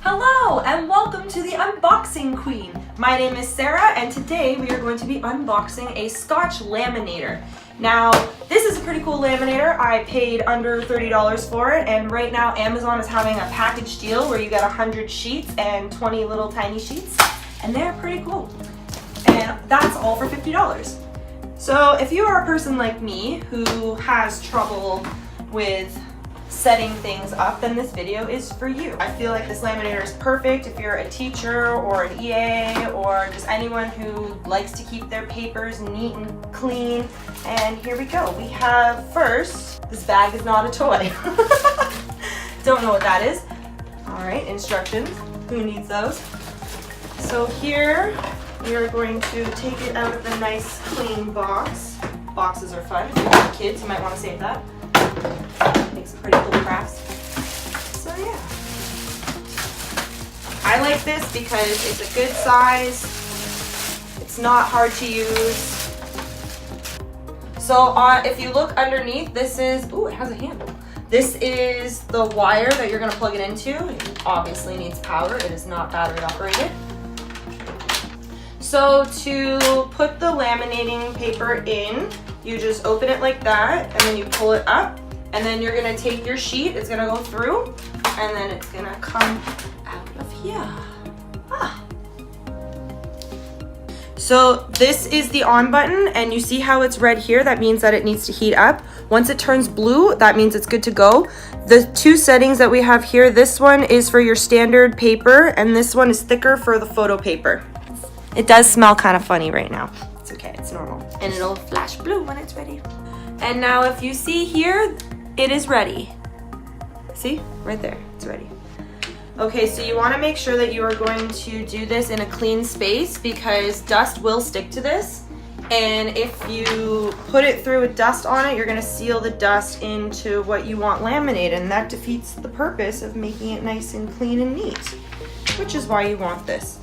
Hello and welcome to the Unboxing Queen. My name is Sarah and today we are going to be unboxing a Scotch Laminator. Now, this is a pretty cool laminator. I paid under $30 for it, and right now Amazon is having a package deal where you get 100 sheets and 20 little tiny sheets, and they're pretty cool. And that's all for $50. So if you are a person like me who has trouble with setting things up, then this video is for you. I feel like this laminator is perfect if you're a teacher or an EA or just anyone who likes to keep their papers neat and clean. And here we go. We have first, this bag is not a toy. Don't know what that is. All right, instructions. Who needs those? So here we are going to take it out of the nice clean box. Boxes are fun. If you have kids, you might want to save that. Make some pretty cool crafts. So yeah. I like this because it's a good size. It's not hard to use. So if you look underneath, this is, ooh, it has a handle. This is the wire that you're going to plug it into. It obviously needs power. It is not battery operated. So to put the laminating paper in, you just open it like that and then you pull it up. And then you're gonna take your sheet, it's gonna go through, and then it's gonna come out of here. So this is the on button, and you see how it's red here? That means that it needs to heat up. Once it turns blue, that means it's good to go. The two settings that we have here, this one is for your standard paper, and this one is thicker for the photo paper. It does smell kind of funny right now. It's okay, it's normal. And it'll flash blue when it's ready. And now if you see here, it is ready. See, right there, it's ready. Okay, so you wanna make sure that you are going to do this in a clean space because dust will stick to this. And if you put it through with dust on it, you're gonna seal the dust into what you want laminated, and that defeats the purpose of making it nice and clean and neat, which is why you want this.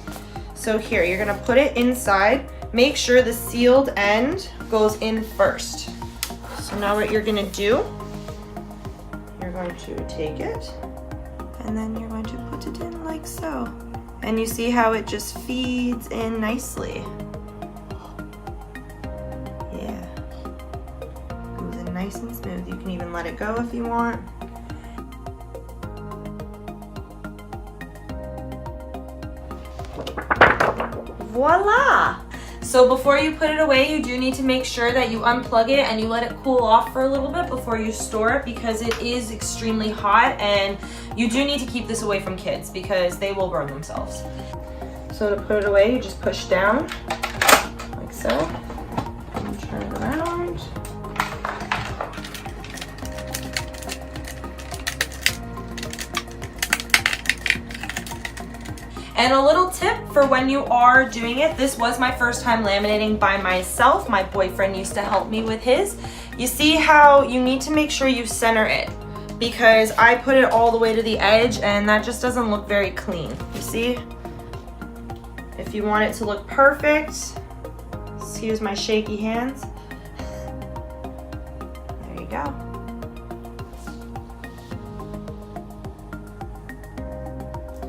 So here, you're gonna put it inside. Make sure the sealed end goes in first. So now what you're gonna do, you're going to take it and then you're going to put it in like so. And you see how it just feeds in nicely. Yeah. Goes in nice and smooth. You can even let it go if you want. Voila! So before you put it away, you do need to make sure that you unplug it and you let it cool off for a little bit before you store it because it is extremely hot and you do need to keep this away from kids because they will burn themselves. So to put it away, you just push down like so and turn it around. And a little tip for when you are doing it, this was my first time laminating by myself. My boyfriend used to help me with his. You see how you need to make sure you center it because I put it all the way to the edge and that just doesn't look very clean. You see? If you want it to look perfect, excuse my shaky hands. There you go.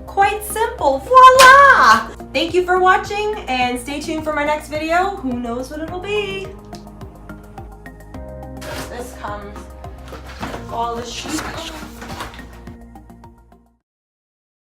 Quite simple, voila! Thank you for watching and stay tuned for my next video. Who knows what it'll be? This comes all the sheets.